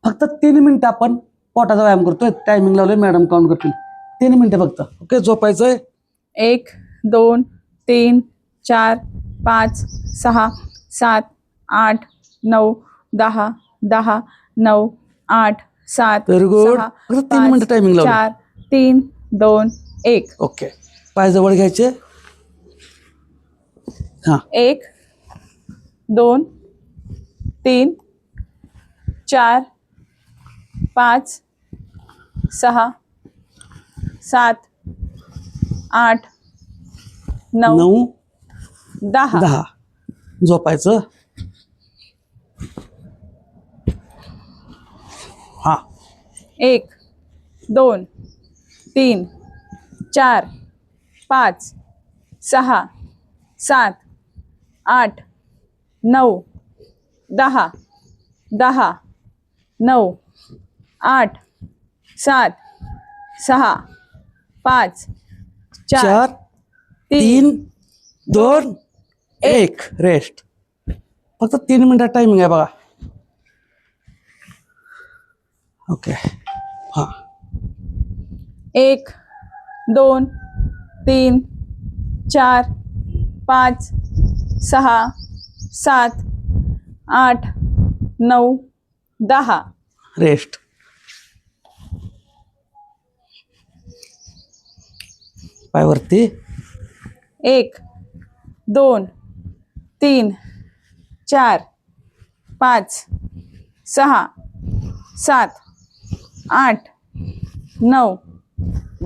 फक्त 3 मिनिटं आपण पोटाचा व्यायाम करतोय. टायमिंग लावलोय, मॅडम काउंट करतील. 3 मिनिटं फक्त. ओके, झोपायचंय. 1 2 3 4 5 6 7 8 9 10 10 9 8 7 very good. 6 फक्त 3 मिनिटं टायमिंग लावलं. 4 3 2 1. ओके, पाय जवळ घ्यायचे. हां, 1 2 3 4 5 6 7 8 9 9 10. 10. झोपायचं. हां, 1 2 3 4 5 6 7 8 9 10 10 9 8 7 6 5 4 4 3 2 1. रेस्ट. फक्त 3 मिनिटात टायमिंग आहे बघा. ओके. हां, 1 2 3 4 5 6 7 8 9 10. रेस्ट. पायवरती. 1 2 3 4 5 6 7 8 9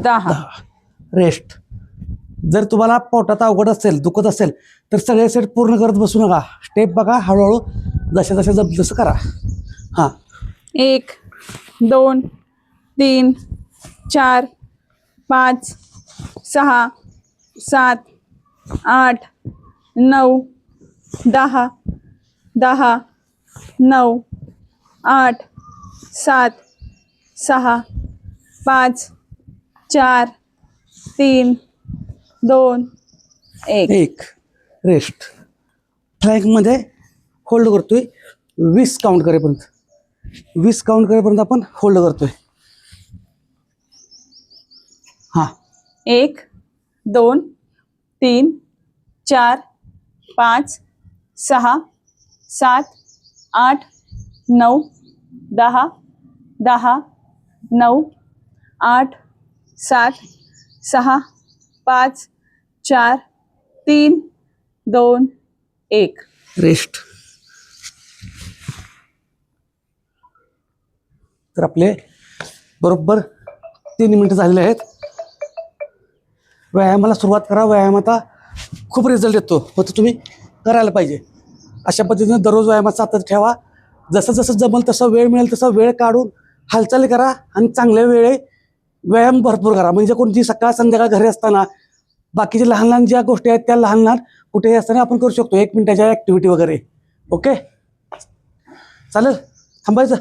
10. रेस्ट. जर तुम्हाला पोटात अवघड असेल, दुखत असेल, तर सगळे सेट पूर्ण करत बसू नका. स्टेप बघा, हळूहळू जसे जसे जम तसं करा. हां, 1 2 3 4 5 6 7 8 9 10 10 9 8 7 6 5 4 3 2 1. 1. रेस्ट. फ्लॅंकमध्ये होल्ड करतोय 20 काउंट करेपर्यंत. 20 काउंट करेपर्यंत आपण होल्ड करतोय. हां, 1 2 3 4 5 6 7 8 9 10 10 9 8 7 6 5 4 3 2 1. रेस्ट. तर आपले बरोबर 3 मिनिटं झालेले आहेत. व्यायामाला सुरुवात करा. व्यायाम आता खूप रिझल्ट येतो, फक्त तुम्ही करायला पाहिजे. अशा पद्धतीने दररोज व्यायामात सातत्य ठेवा. जसं जसं जमेल तसं, वेळ मिळेल तसं वेळ काढून हालचाली करा आणि चांगल्या वेळे व्यायाम भरपूर करा. म्हणजे कोणती सकाळ संध्याकाळ घरी असताना बाकीचे लहान लहान ज्या गोष्टी आहेत त्या लहान लहान कुठेही असताना आपण करू शकतो. 1 मिनिटाच्या ॲक्टिव्हिटी वगैरे. ओके, चालेल. थांबायचं.